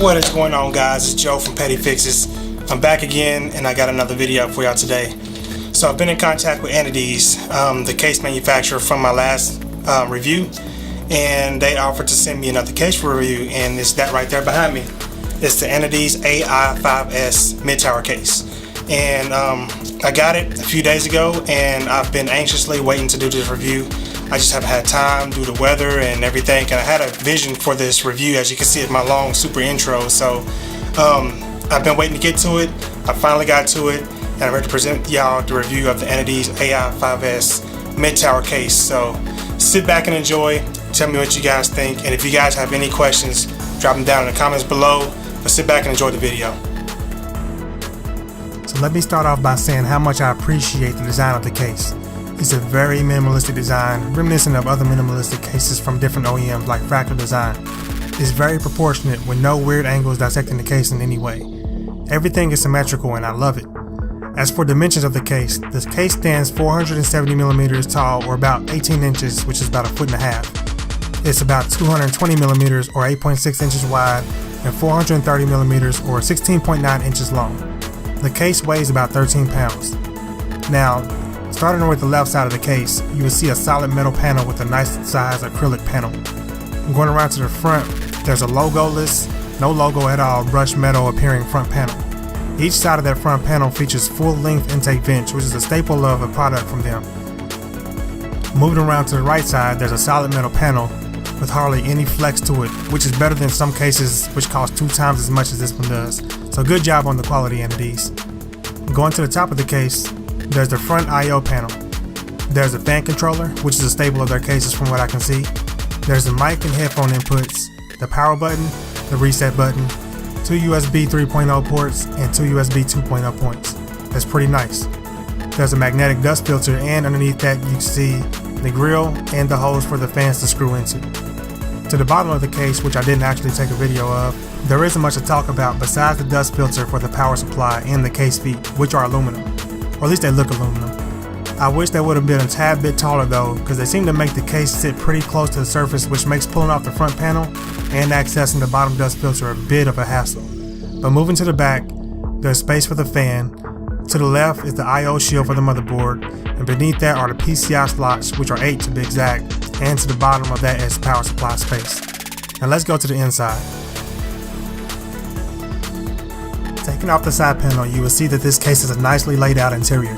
What is going on, guys? It's Joe from Petty Fixes. I'm back again and I got another video for y'all today. So I've been in contact with Anidees, the case manufacturer from my last review, and they offered to send me another case for review, and it's that right there behind me. It's the Anidees AI5S Midtower Case, and I got it a few days ago and I've been anxiously waiting to do this review. I just haven't had time due to weather and everything, and I had a vision for this review, as you can see in my long super intro. So I've been waiting to get to it. I finally got to it, and I'm ready to present y'all the review of the Anidees AI5S Midtower Case. So sit back and enjoy. Tell me what you guys think, and if you guys have any questions, drop them down in the comments below. But sit back and enjoy the video. So let me start off by saying how much I appreciate the design of the case. It's a very minimalistic design, reminiscent of other minimalistic cases from different OEMs like Fractal Design. It's very proportionate with no weird angles dissecting the case in any way. Everything is symmetrical and I love it. As for dimensions of the case stands 470 millimeters tall, or about 18 inches, which is about 1.5 feet. It's about 220 millimeters or 8.6 inches wide and 430 millimeters or 16.9 inches long. The case weighs about 13 pounds. Now, starting with the left side of the case, you will see a solid metal panel with a nice size acrylic panel. Going around to the front, there's a logoless, no logo at all, brushed metal appearing front panel. Each side of that front panel features full-length intake vents, which is a staple of a product from them. Moving around to the right side, there's a solid metal panel with hardly any flex to it, which is better than some cases which cost 2 times as much as this one does. So good job on the quality, Anidees. Going to the top of the case, there's the front I/O panel. There's a fan controller, which is a staple of their cases from what I can see. There's the mic and headphone inputs, the power button, the reset button, 2 USB 3.0 ports, and 2 USB 2.0 ports. That's pretty nice. There's a magnetic dust filter, and underneath that you can see the grill and the hose for the fans to screw into. To the bottom of the case, which I didn't actually take a video of, there isn't much to talk about besides the dust filter for the power supply and the case feet, which are aluminum. Or at least they look aluminum. I wish they would have been a tad bit taller though, because they seem to make the case sit pretty close to the surface, which makes pulling off the front panel and accessing the bottom dust filter a bit of a hassle. But moving to the back, there's space for the fan. To the left is the I/O shield for the motherboard, and beneath that are the PCI slots, which are 8 to be exact, and to the bottom of that is power supply space. Now let's go to the inside. Taking off the side panel, you will see that this case is a nicely laid out interior.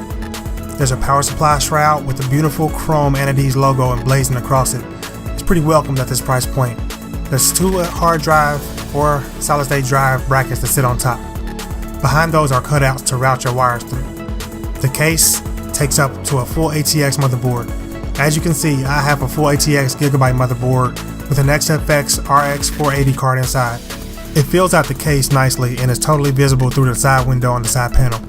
There's a power supply shroud with a beautiful chrome Anidees logo emblazoned across it. It's pretty welcomed at this price point. There's 2 hard drive or solid state drive brackets that sit on top. Behind those are cutouts to route your wires through. The case takes up to a full ATX motherboard. As you can see, I have a full ATX Gigabyte motherboard with an XFX RX 480 card inside. It fills out the case nicely and is totally visible through the side window on the side panel.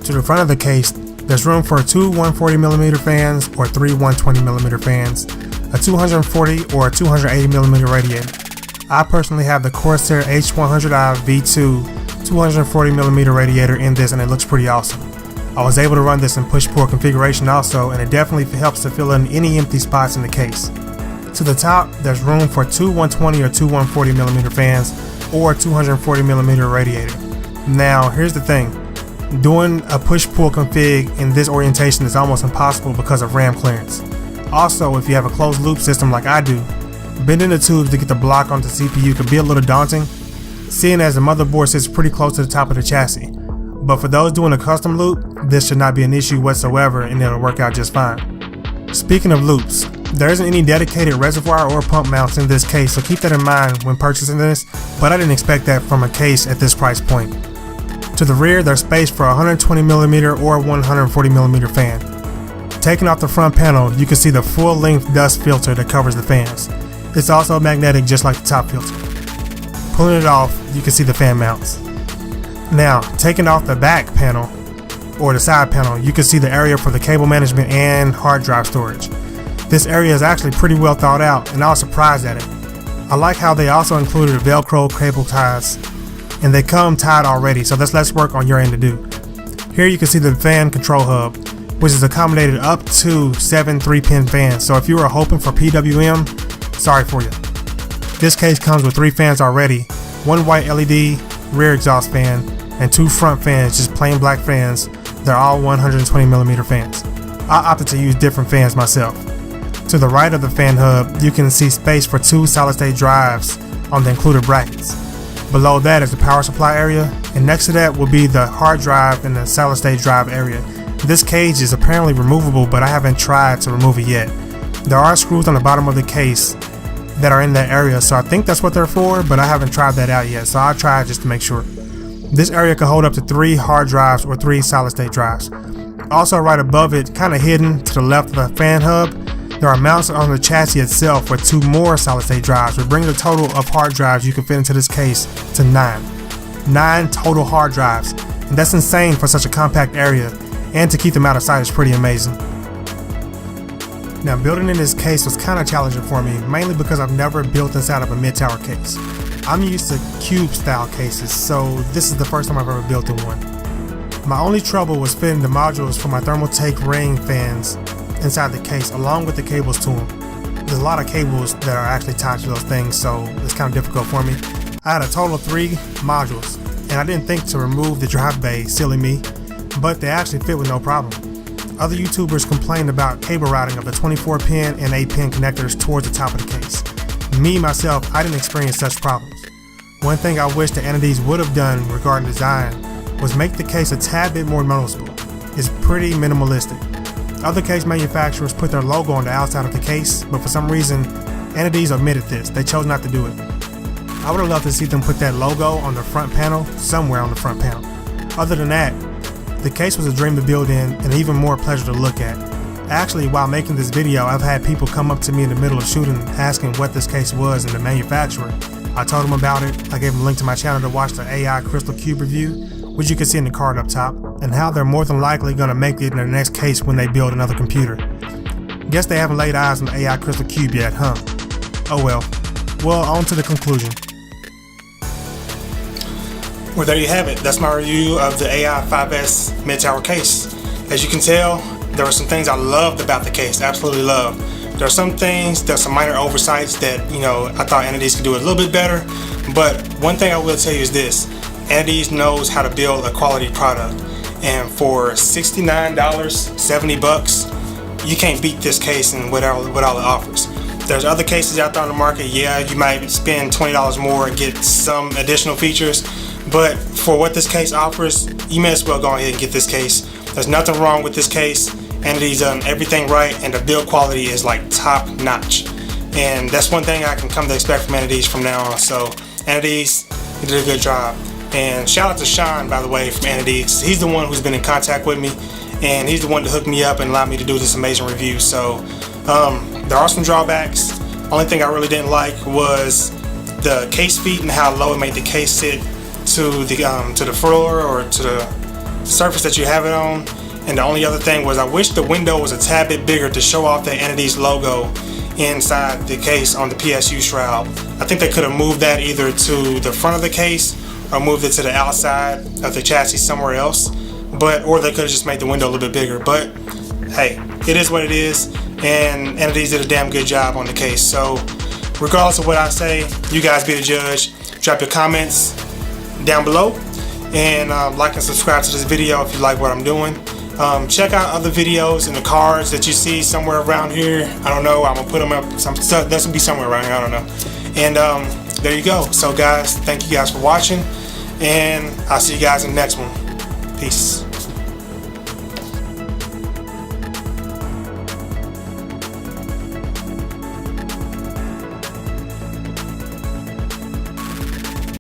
To the front of the case, there's room for 2 140mm fans or 3 120mm fans, a 240 or a 280mm radiator. I personally have the Corsair H100i V2 240mm radiator in this, and it looks pretty awesome. I was able to run this in push-pull configuration also, and it definitely helps to fill in any empty spots in the case. To the top, there's room for 2 120 or 2 140mm fans or a 240mm radiator. Now here's the thing, doing a push-pull config in this orientation is almost impossible because of RAM clearance. Also, if you have a closed loop system like I do, bending the tubes to get the block onto the CPU can be a little daunting, seeing as the motherboard sits pretty close to the top of the chassis. But for those doing a custom loop, this should not be an issue whatsoever and it'll work out just fine. Speaking of loops, there isn't any dedicated reservoir or pump mounts in this case, so keep that in mind when purchasing this, but I didn't expect that from a case at this price point. To the rear, there's space for a 120mm or 140mm fan. Taking off the front panel, you can see the full-length dust filter that covers the fans. It's also magnetic just like the top filter. Pulling it off, you can see the fan mounts. Now, taking off the back panel, or the side panel, you can see the area for the cable management and hard drive storage. This area is actually pretty well thought out, and I was surprised at it. I like how they also included Velcro cable ties, and they come tied already, so that's less work on your end to do. Here you can see the fan control hub, which is accommodated up to 7 3-pin fans, so if you were hoping for PWM, sorry for you. This case comes with 3 fans already, one white LED rear exhaust fan, and 2 front fans, just plain black fans. They're all 120mm fans. I opted to use different fans myself. To the right of the fan hub, you can see space for 2 solid-state drives on the included brackets. Below that is the power supply area, and next to that will be the hard drive and the solid-state drive area. This cage is apparently removable, but I haven't tried to remove it yet. There are screws on the bottom of the case that are in that area, so I think that's what they're for, but I haven't tried that out yet, so I'll try it just to make sure. This area can hold up to 3 hard drives or 3 solid-state drives. Also right above it, kind of hidden to the left of the fan hub, there are mounts on the chassis itself for 2 more solid-state drives, which brings the total of hard drives you can fit into this case to 9. 9 total hard drives, and that's insane for such a compact area, and to keep them out of sight is pretty amazing. Now, building in this case was kind of challenging for me, mainly because I've never built inside of a mid-tower case. I'm used to cube-style cases, so this is the first time I've ever built in one. My only trouble was fitting the modules for my thermal take ring fans inside the case, along with the cables to them. There's a lot of cables that are actually tied to those things, so it's kind of difficult for me. I had a total of 3 modules, and I didn't think to remove the drive bay, silly me, but they actually fit with no problem. Other YouTubers complained about cable routing of the 24-pin and 8-pin connectors towards the top of the case. Me, myself, I didn't experience such problems. One thing I wish the Anidees would have done regarding design was make the case a tad bit more noticeable. It's pretty minimalistic. Other case manufacturers put their logo on the outside of the case, but for some reason, Anidees omitted this. They chose not to do it. I would have loved to see them put that logo on the front panel, somewhere on the front panel. Other than that, the case was a dream to build in and even more pleasure to look at. Actually, while making this video, I've had people come up to me in the middle of shooting asking what this case was and the manufacturer. I told them about it. I gave them a link to my channel to watch the AI Crystal Cube review, which you can see in the card up top, and how they're more than likely going to make it in their next case when they build another computer. Guess they haven't laid eyes on the AI Crystal Cube yet, huh? Oh well. Well, on to the conclusion. Well, there you have it. That's my review of the AI5S Midtower Case. As you can tell, there were some things I loved about the case, absolutely loved. There are some things, there's some minor oversights that, I thought Anidees could do a little bit better, but one thing I will tell you is this. Anidees knows how to build a quality product, and for $69, 70 bucks, you can't beat this case and what all it offers. There's other cases out there on the market, yeah, you might spend $20 more and get some additional features, but for what this case offers, you may as well go ahead and get this case. There's nothing wrong with this case. Anidees done everything right, and the build quality is like top notch. And that's one thing I can come to expect from Anidees from now on. So Anidees, you did a good job. And shout out to Sean, by the way, from Anidees. He's the one who's been in contact with me, and he's the one to hook me up and allow me to do this amazing review. So there are some drawbacks. Only thing I really didn't like was the case feet and how low it made the case sit to the floor or to the surface that you have it on. And the only other thing was I wish the window was a tad bit bigger to show off the Anidees logo inside the case on the PSU shroud. I think they could have moved that either to the front of the case or moved it to the outside of the chassis somewhere else. Or they could have just made the window a little bit bigger. But hey, it is what it is, and Anidees did a damn good job on the case. So regardless of what I say, you guys be the judge. Drop your comments down below, and like and subscribe to this video if you like what I'm doing. Check out other videos in the cards that you see somewhere around here. I don't know, I'm gonna put them up, that's gonna be somewhere around here, I don't know. And there you go. So guys, thank you guys for watching, and I'll see you guys in the next one. Peace.